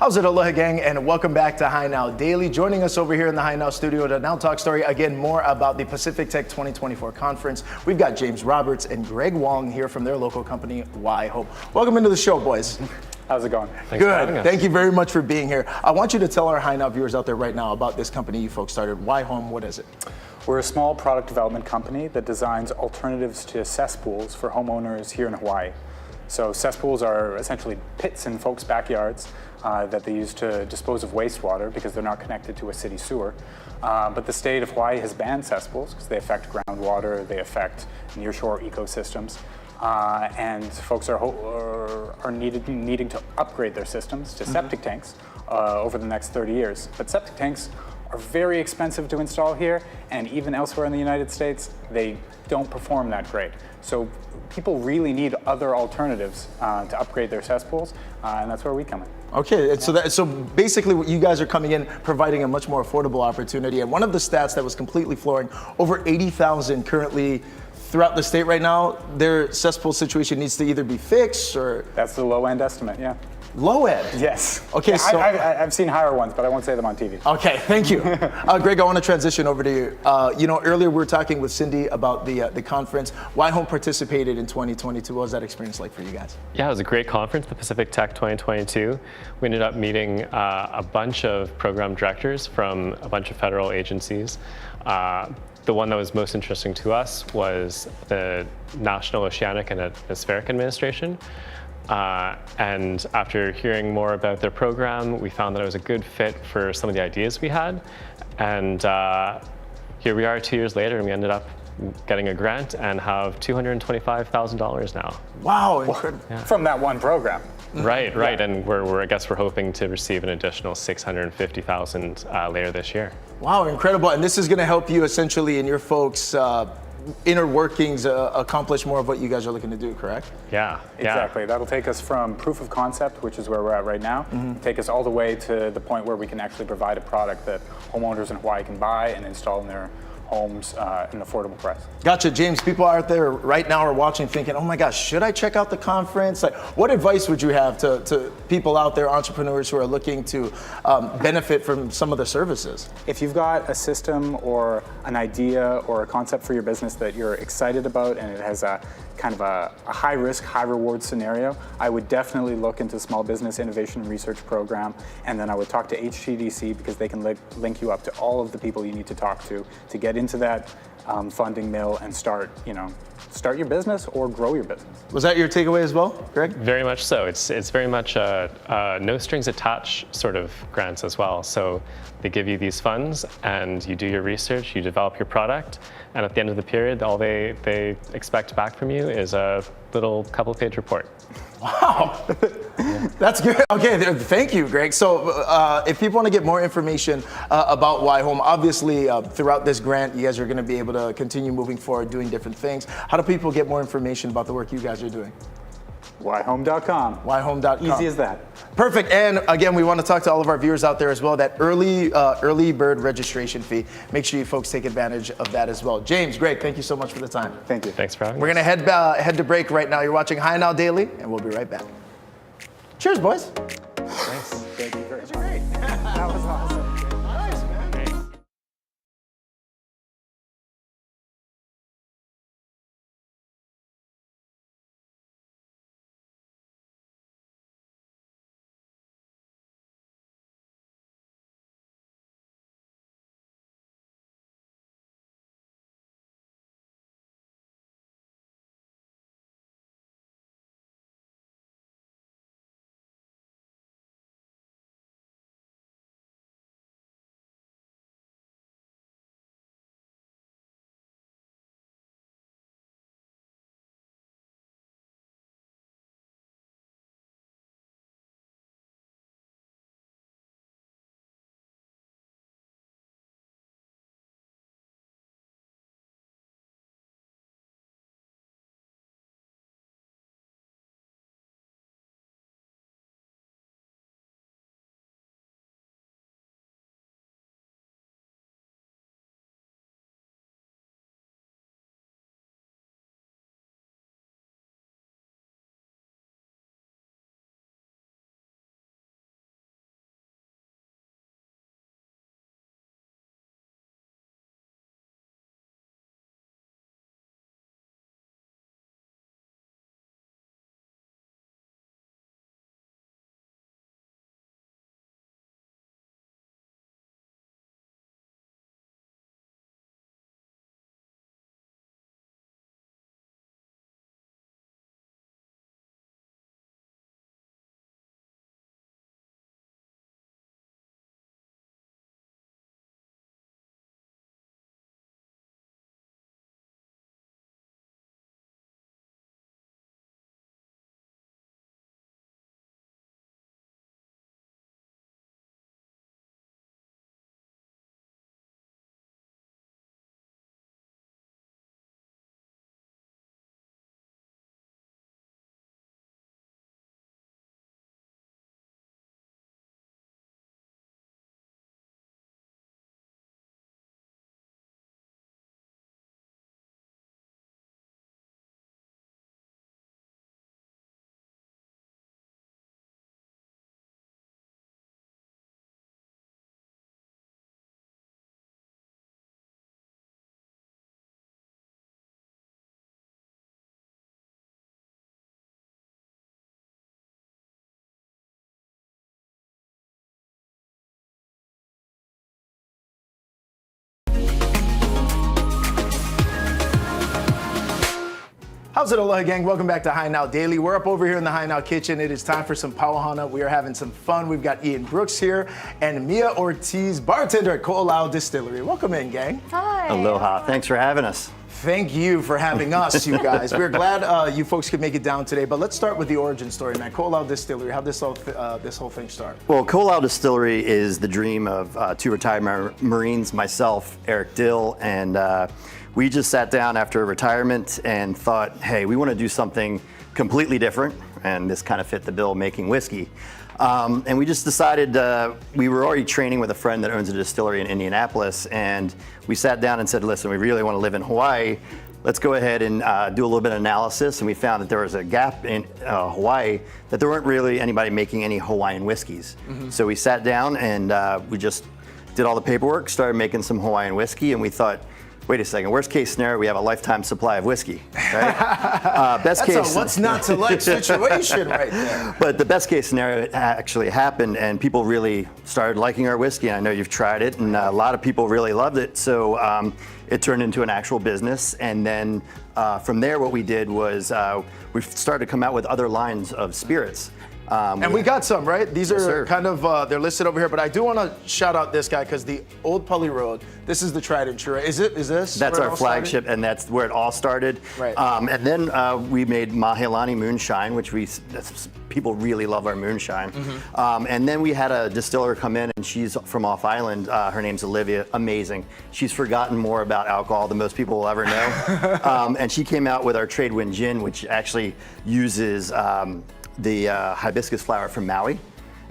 Speaker 1: How's it, Aloha gang, and welcome back to High Now Daily. Joining us over here in the High Now studio to now talk story again more about the Pacific Tech 2024 conference. We've got James Roberts and Greg Wong here from their local company, Waihome. Welcome into the show, boys.
Speaker 9: How's it going?
Speaker 1: Thanks Good. Thank you very much for being here. I want you to tell our High Now viewers out there right now about this company you folks started. Waihome, what is it?
Speaker 9: We're a small product development company that designs alternatives to cesspools for homeowners here in Hawaii. So cesspools are essentially pits in folks' backyards that they use to dispose of wastewater because they're not connected to a city sewer. But the state of Hawaii has banned cesspools because they affect groundwater, they affect nearshore ecosystems. And folks are needing to upgrade their systems to septic tanks over the next 30 years. But septic tanks are very expensive to install here, and even elsewhere in the United States, they don't perform that great. So people really need other alternatives to upgrade their cesspools, and that's where we come in.
Speaker 1: Okay, so basically what you guys are coming in, providing a much more affordable opportunity. And one of the stats that was completely flooring, over 80,000 currently throughout the state right now, their cesspool situation needs to either be fixed or...
Speaker 9: That's the low end estimate, yeah.
Speaker 1: Low end?
Speaker 9: Yes.
Speaker 1: Okay,
Speaker 9: yeah,
Speaker 1: so...
Speaker 9: I've seen higher ones, but I won't say them on TV.
Speaker 1: Okay, thank you. Greg, I want to transition over to you. Earlier we were talking with Cindy about the conference. Waihome participated in 2022. What was that experience like for you guys?
Speaker 10: Yeah, it was a great conference, the Pacific Tech 2022. We ended up meeting a bunch of program directors from a bunch of federal agencies. The one that was most interesting to us was the National Oceanic and Atmospheric Administration. And after hearing more about their program, we found that it was a good fit for some of the ideas we had. And here we are 2 years later, and we ended up getting a grant and have $225,000 now.
Speaker 1: Wow, incredible.
Speaker 9: Yeah. From that one program.
Speaker 10: Right. Yeah. And I guess we're hoping to receive an additional $650,000 later this year.
Speaker 1: Wow, incredible. And this is going to help you essentially in your folks' inner workings accomplish more of what you guys are looking to do, correct?
Speaker 10: Yeah.
Speaker 9: Exactly. That'll take us from proof of concept, which is where we're at right now, take us all the way to the point where we can actually provide a product that homeowners in Hawaii can buy and install in their homes at an affordable price.
Speaker 1: Gotcha, James. People out there right now are watching thinking, oh my gosh, should I check out the conference? Like, what advice would you have to people out there, entrepreneurs who are looking to benefit from some of the services?
Speaker 9: If you've got a system or an idea or a concept for your business that you're excited about and it has a kind of a high risk, high reward scenario, I would definitely look into Small Business Innovation and Research Program, and then I would talk to HTDC because they can link you up to all of the people you need to talk to get into that funding mill and start your business or grow your business.
Speaker 1: Was that your takeaway as well, Greg?
Speaker 10: Very much so. It's very much a no strings attached sort of grants as well. So they give you these funds and you do your research, you develop your product, and at the end of the period, all they expect back from you is a little couple-page report.
Speaker 1: Wow, that's good. Okay, thank you, Greg. So if people want to get more information about Waihome, obviously throughout this grant, you guys are going to be able to continue moving forward, doing different things. How do people get more information about the work you guys are doing?
Speaker 9: Waihome.com.
Speaker 1: Waihome.com.
Speaker 9: Easy as that.
Speaker 1: Perfect. And again, we want to talk to all of our viewers out there as well, that early bird registration fee. Make sure you folks take advantage of that as well. James, Greg, thank you so much for the time.
Speaker 9: Thank you.
Speaker 10: Thanks for having
Speaker 1: We're going to head to break right now. You're watching High Now Daily, and we'll be right back. Cheers, boys.
Speaker 9: Thanks. Thank you very much.
Speaker 1: That was awesome. How's it, Aloha gang? Welcome back to High Now Daily. We're up over here in the High Now kitchen. It is time for some pauhana. We are having some fun. We've got Ian Brooks here and Mia Ortiz, bartender at Ko'olau Distillery. Welcome in, gang.
Speaker 11: Hi.
Speaker 12: Aloha. Thanks for having us.
Speaker 1: Thank you for having us, you guys. We're glad you folks could make it down today. But let's start with the origin story, man. Ko'olau Distillery. How did this whole thing start?
Speaker 12: Well, Ko'olau Distillery is the dream of two retired Marines, myself, Eric Dill, and we just sat down after retirement and thought, hey, we want to do something completely different, and this kind of fit the bill, making whiskey. And we just decided, we were already training with a friend that owns a distillery in Indianapolis, and we sat down and said, listen, we really want to live in Hawaii. Let's go ahead and do a little bit of analysis, and we found that there was a gap in Hawaii, that there weren't really anybody making any Hawaiian whiskeys. So we sat down and we just did all the paperwork, started making some Hawaiian whiskey, and we thought, wait a second, worst case scenario, we have a lifetime supply of whiskey, right? Best case.
Speaker 1: That's a what's not to like situation right there.
Speaker 12: But the best case scenario actually happened, and people really started liking our whiskey. I know you've tried it, and a lot of people really loved it. So it turned into an actual business. And then from there, what we did was we started to come out with other lines of spirits.
Speaker 1: And we got some, right? These are kind of, they're listed over here, but I do want to shout out this guy because the Old Pali Road, this is the tried and true. Is this?
Speaker 12: That's our flagship, and that's where it all started.
Speaker 1: Right.
Speaker 12: And then we made Mahilani Moonshine, which people really love our moonshine. And then we had a distiller come in, and she's from off island. Her name's Olivia, amazing. She's forgotten more about alcohol than most people will ever know. And she came out with our Trade Wind Gin, which actually uses the hibiscus flower from Maui,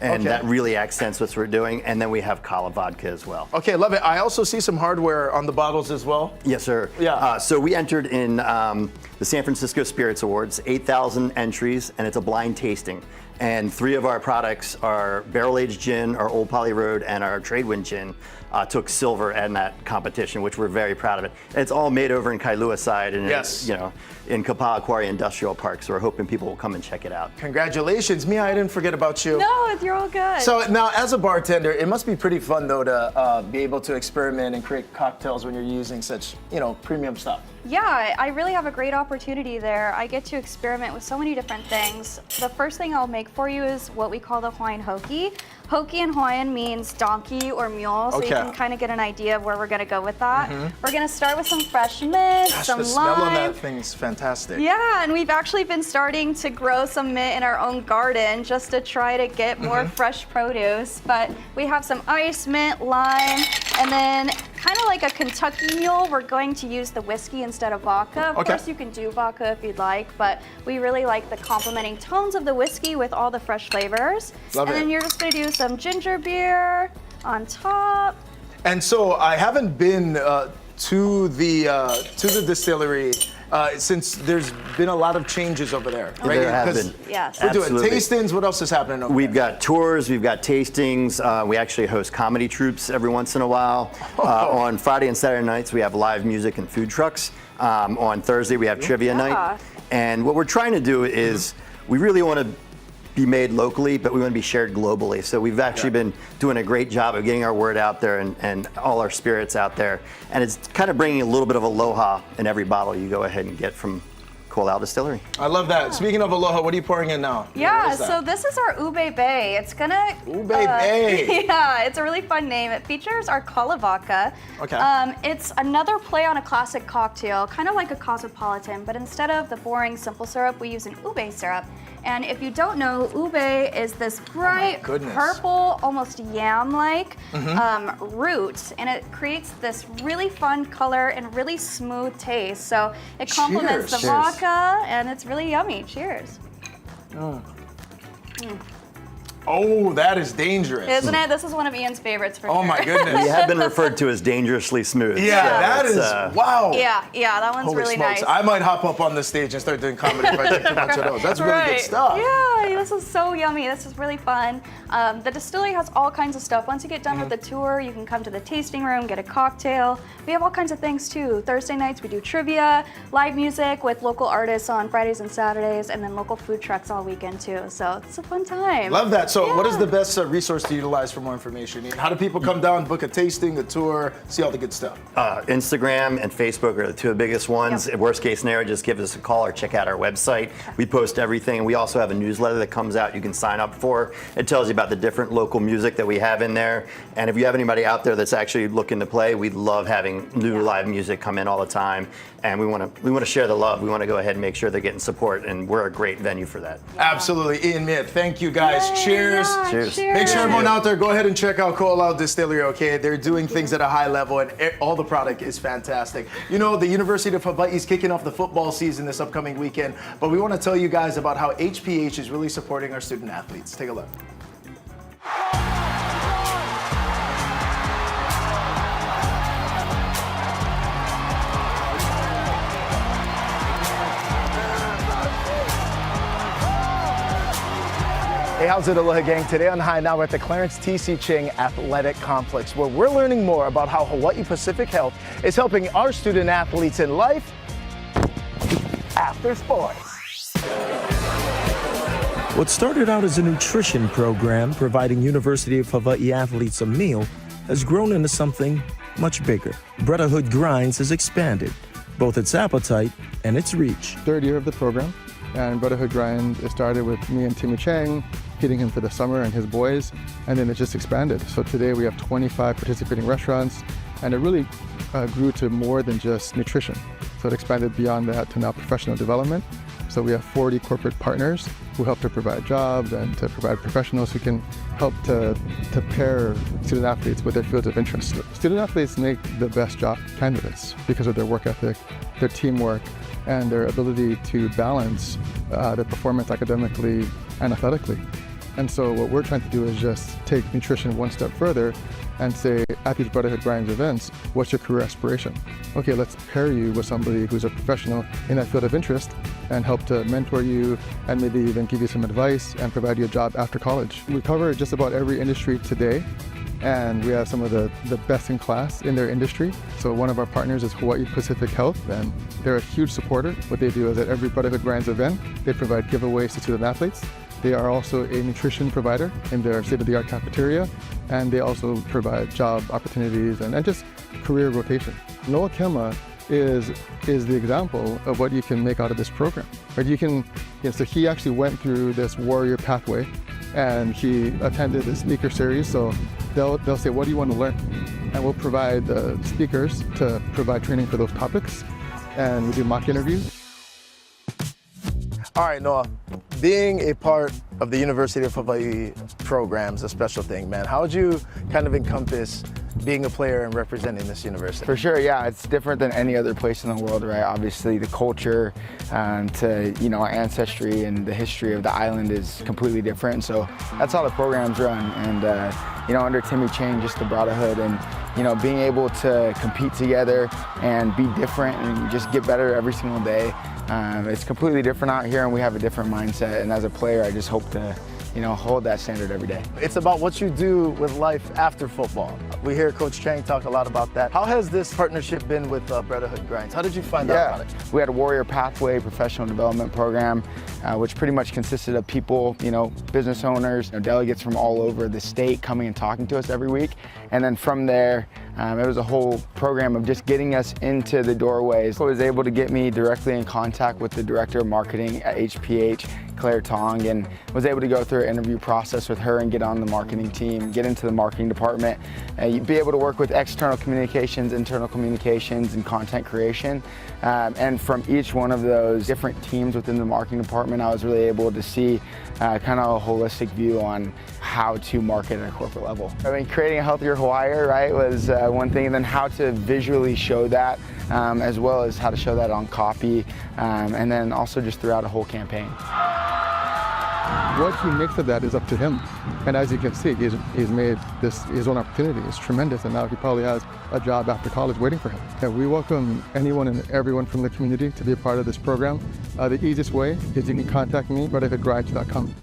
Speaker 12: and that really accents what we're doing. And then we have Kala vodka as well.
Speaker 1: Okay, love it. I also see some hardware on the bottles as well.
Speaker 12: Yes, sir.
Speaker 1: Yeah.
Speaker 12: So we entered in the San Francisco Spirits Awards, 8,000 entries, and it's a blind tasting. And 3 of our products, our barrel-aged gin, our Old Pali Road, and our Trade Wind Gin, took silver in that competition, which we're very proud of it. And it's all made over in Kailua side, and it's, in Kapaa Quarry Industrial Park. So we're hoping people will come and check it out.
Speaker 1: Congratulations, Mia. I didn't forget about you.
Speaker 11: No, you're all good.
Speaker 1: So now, as a bartender, it must be pretty fun though to be able to experiment and create cocktails when you're using such, premium stuff.
Speaker 11: Yeah, I really have a great opportunity there. I get to experiment with so many different things. The first thing I'll make for you is what we call the Hawaiian hoki. Hoki in Hawaiian means donkey or mule, so you can kind of get an idea of where we're gonna go with that. We're gonna start with some fresh mint, some
Speaker 1: the
Speaker 11: lime.
Speaker 1: smell on that thing is fantastic.
Speaker 11: Yeah, and we've actually been starting to grow some mint in our own garden just to try to get more fresh produce. But we have some ice, mint, lime, and then kind of like a Kentucky mule, we're going to use the whiskey instead of vodka. Of course, you can do vodka if you'd like, but we really like the complementing tones of the whiskey with all the fresh flavors.
Speaker 1: Love it.
Speaker 11: And then you're just gonna do some ginger beer on top.
Speaker 1: And so I haven't been to the distillery since there's been a lot of changes over there, right?
Speaker 12: There have been.
Speaker 11: Yes.
Speaker 1: We're doing
Speaker 12: Absolutely.
Speaker 1: tastings. What else is happening over
Speaker 12: We've
Speaker 1: there?
Speaker 12: got tours, we've got tastings. We actually host comedy troupes every once in a while. On Friday and Saturday nights, we have live music and food trucks. On Thursday, we have trivia night. And what we're trying to do is we really want to be made locally, but we want to be shared globally. So we've actually been doing a great job of getting our word out there and all our spirits out there. And it's kind of bringing a little bit of aloha in every bottle you go ahead and get from Ko'olau Distillery.
Speaker 1: I love that. Speaking of aloha, what are you pouring in now?
Speaker 11: Yeah, so this is our Ube Bay. It's gonna...
Speaker 1: Ube Bay.
Speaker 11: Yeah, it's a really fun name. It features our Kala vodka.
Speaker 1: Okay.
Speaker 11: It's another play on a classic cocktail, kind of like a cosmopolitan, but instead of the boring simple syrup, we use an ube syrup. And if you don't know, ube is this bright purple, almost yam-like root, and it creates this really fun color and really smooth taste. So it complements the vodka, and it's really yummy. Cheers.
Speaker 1: Oh, that is dangerous.
Speaker 11: Isn't it? This is one of Ian's favorites for sure.
Speaker 1: Oh my goodness.
Speaker 12: We have been referred to as dangerously smooth.
Speaker 1: Yeah, that is, wow.
Speaker 11: Yeah, that one's
Speaker 1: Holy
Speaker 11: really
Speaker 1: smokes.
Speaker 11: nice.
Speaker 1: I might hop up on the stage and start doing comedy if I take too much of those. That's really good stuff.
Speaker 11: Yeah, this is so yummy. This is really fun. The distillery has all kinds of stuff. Once you get done with the tour, you can come to the tasting room, get a cocktail. We have all kinds of things too. Thursday nights we do trivia, live music with local artists on Fridays and Saturdays, and then local food trucks all weekend too. So it's a fun time.
Speaker 1: Love that. So what is the best resource to utilize for more information? How do people come down, book a tasting, a tour, see all the good stuff?
Speaker 12: Instagram and Facebook are the two biggest ones. Worst case scenario, just give us a call or check out our website. We post everything. We also have a newsletter that comes out you can sign up for. It tells you about the different local music that we have in there. And if you have anybody out there that's actually looking to play, we love having new live music come in all the time. And we want to share the love. We want to go ahead and make sure they're getting support, and we're a great venue for that.
Speaker 1: Absolutely. Ian, Mitt, thank you guys.
Speaker 3: Yay,
Speaker 1: Cheers.
Speaker 3: yeah,
Speaker 12: Cheers.
Speaker 1: Make sure everyone out there, go ahead and check out Ko'olau Distillery, okay? They're doing things at a high level, and all the product is fantastic. You know, the University of Hawaii is kicking off the football season this upcoming weekend, but we want to tell you guys about how HPH is really supporting our student athletes. Take a look. Hey, how's it, Aloha gang? Today on High Now, we're at the Clarence T.C. Ching Athletic Complex, where we're learning more about how Hawaii Pacific Health is helping our student athletes in life after sports.
Speaker 13: What started out as a nutrition program providing University of Hawaii athletes a meal has grown into something much bigger. Brotherhood Grinds has expanded, both its appetite and its reach.
Speaker 14: Third year of the program, and Brotherhood Grinds, it started with me and Timmy Chang, feeding him for the summer and his boys, and then it just expanded. So today we have 25 participating restaurants, and it really grew to more than just nutrition. So it expanded beyond that to now professional development. So we have 40 corporate partners who help to provide jobs and to provide professionals who can help to pair student athletes with their fields of interest. Student athletes make the best job candidates because of their work ethic, their teamwork, and their ability to balance their performance academically and athletically. And so what we're trying to do is just take nutrition one step further and say, at these Brotherhood Grinds events, what's your career aspiration? Okay, let's pair you with somebody who's a professional in that field of interest and help to mentor you and maybe even give you some advice and provide you a job after college. We cover just about every industry today, and we have some of the best in class in their industry. So one of our partners is Hawaii Pacific Health, and they're a huge supporter. What they do is at every Brotherhood Grinds event, they provide giveaways to student athletes. They are also a nutrition provider in their state-of-the-art cafeteria, and they also provide job opportunities and just career rotation. Noah Kema is the example of what you can make out of this program. Right? So he actually went through this warrior pathway, and he attended the speaker series. So they'll say, what do you want to learn? And we'll provide the speakers to provide training for those topics, and we do mock interviews.
Speaker 1: All right, Noah, being a part of the University of Hawaii program is a special thing, man. How would you kind of encompass being a player and representing this university?
Speaker 15: For sure, yeah, it's different than any other place in the world, right? Obviously, the culture to our ancestry and the history of the island is completely different. So that's how the program's run. And under Timmy Chang, just the brotherhood and being able to compete together and be different and just get better every single day. It's completely different out here, and we have a different mindset. And as a player, I just hope to hold that standard every day.
Speaker 1: It's about what you do with life after football. We hear Coach Chang talk a lot about that. How has this partnership been with Brotherhood Grinds? How did you find out about it?
Speaker 15: We had a Warrior Pathway professional development program, which pretty much consisted of people, business owners, delegates from all over the state coming and talking to us every week. And then from there, it was a whole program of just getting us into the doorways. I was able to get me directly in contact with the director of marketing at HPH, Claire Tong, and was able to go through an interview process with her and get on the marketing team, get into the marketing department, and be able to work with external communications, internal communications, and content creation. And from each one of those different teams within the marketing department, I was really able to see kind of a holistic view on how to market at a corporate level. I mean, creating a healthier Hawaii, right, was one thing, and then how to visually show that, as well as how to show that on copy, and then also just throughout a whole campaign.
Speaker 14: What he makes of that is up to him. And as you can see, he's made this his own opportunity. It's tremendous, and now he probably has a job after college waiting for him. And we welcome anyone and everyone from the community to be a part of this program. The easiest way is you can contact me, brotherhoodgrinds.com.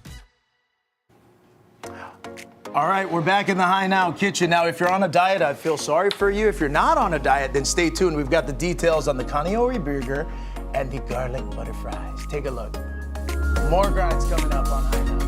Speaker 1: All right, we're back in the High Now kitchen. Now, if you're on a diet, I feel sorry for you. If you're not on a diet, then stay tuned. We've got the details on the Kaneohe burger and the garlic butter fries. Take a look. More grinds coming up on High Now.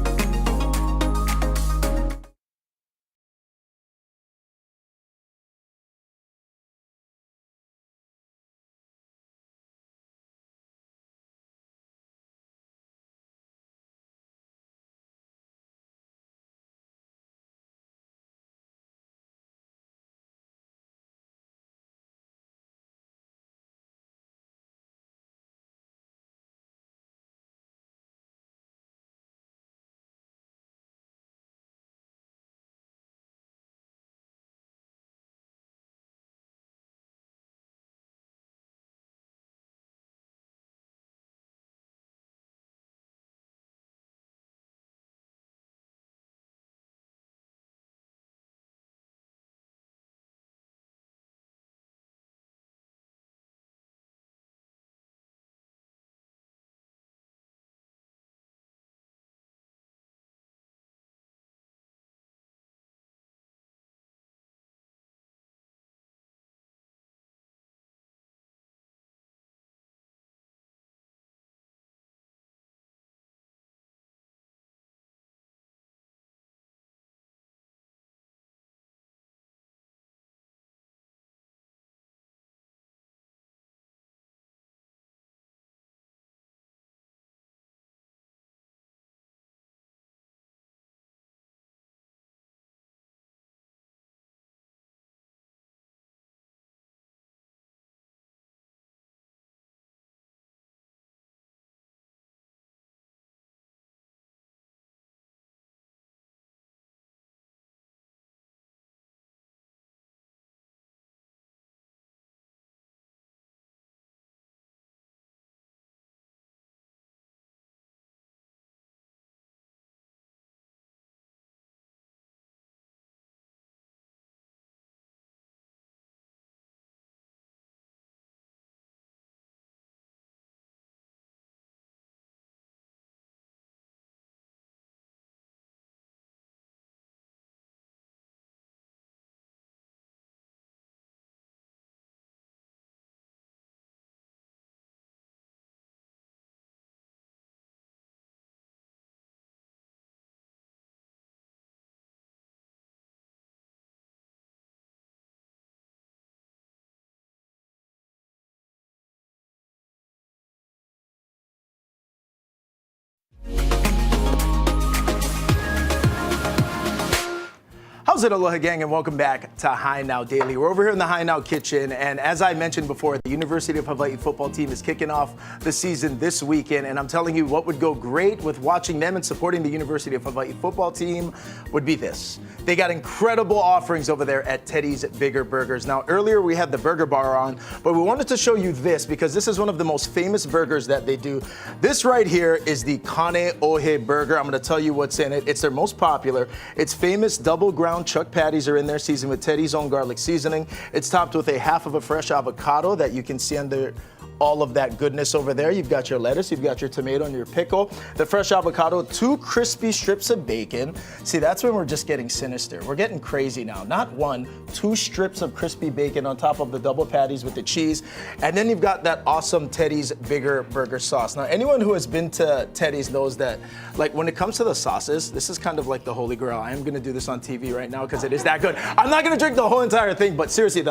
Speaker 1: How's it, Aloha gang, and welcome back to High Now Daily. We're over here in the High Now kitchen, and as I mentioned before, the University of Hawaii football team is kicking off the season this weekend, and I'm telling you what would go great with watching them and supporting the University of Hawaii football team would be this. They got incredible offerings over there at Teddy's Bigger Burgers. Now, earlier we had the burger bar on, but we wanted to show you this because this is one of the most famous burgers that they do. This right here is the Kane Ohe burger. I'm going to tell you what's in it. It's their most popular. It's famous double ground chuck patties are in there, seasoned with Teddy's own garlic seasoning. It's topped with a half of a fresh avocado that you can see under all of that goodness over there. You've got your lettuce, you've got your tomato and your pickle, the fresh avocado, 2 crispy strips of bacon. See, that's when we're just getting sinister. We're getting crazy now. Not 1, 2 strips of crispy bacon on top of the double patties with the cheese. And then you've got that awesome Teddy's Bigger Burger sauce. Now, anyone who has been to Teddy's knows that, like, when it comes to the sauces, this is kind of like the holy grail. I am gonna do this on TV right now because it is that good. I'm not gonna drink the whole entire thing, but seriously,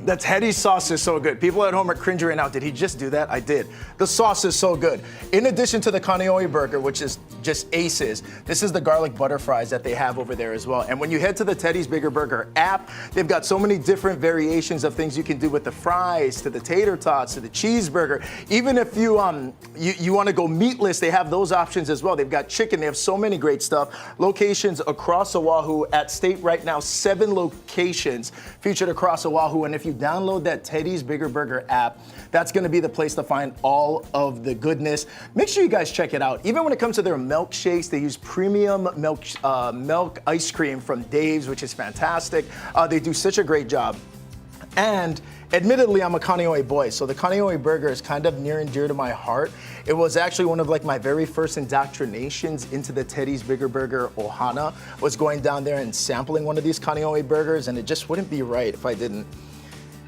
Speaker 1: the Teddy's sauce is so good. People at home are cringing right now. Did he just do that? I did. The sauce is so good. In addition to the Kaneohe burger, which is just aces, this is the garlic butter fries that they have over there as well. And when you head to the Teddy's Bigger Burger app, they've got so many different variations of things you can do with the fries, to the tater tots, to the cheeseburger. Even if you want to go meatless, they have those options as well. They've got chicken. They have so many great stuff. Locations across Oahu. At state right now, 7 locations featured across Oahu. And if you download that Teddy's Bigger Burger app, that's going to be the place to find all of the goodness. Make sure you guys check it out. Even when it comes to their milkshakes, they use premium milk ice cream from Dave's, which is fantastic. They do such a great job. And admittedly, I'm a Kaneohe boy, so the Kaneohe burger is kind of near and dear to my heart. It was actually one of my very first indoctrinations into the Teddy's Bigger Burger ohana, was going down there and sampling one of these Kaneohe burgers, and it just wouldn't be right if I didn't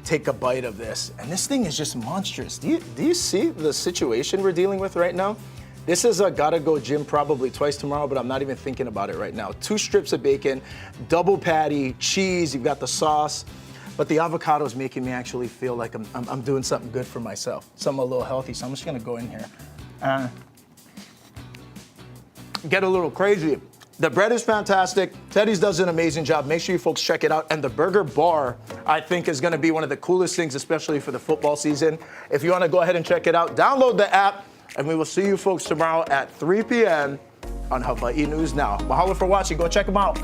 Speaker 1: take a bite of this. And this thing is just monstrous. Do you see the situation we're dealing with right now? This is a gotta go gym probably twice tomorrow, but I'm not even thinking about it right now. 2 strips of bacon, double patty, cheese, you've got the sauce, but the avocado is making me actually feel like I'm doing something good for myself. Something a little healthy, so I'm just gonna go in here and get a little crazy. The bread is fantastic. Teddy's does an amazing job. Make sure you folks check it out. And the burger bar, I think, is going to be one of the coolest things, especially for the football season. If you want to go ahead and check it out, download the app, and we will see you folks tomorrow at 3 p.m. on Hawaii News Now. Mahalo for watching. Go check them out.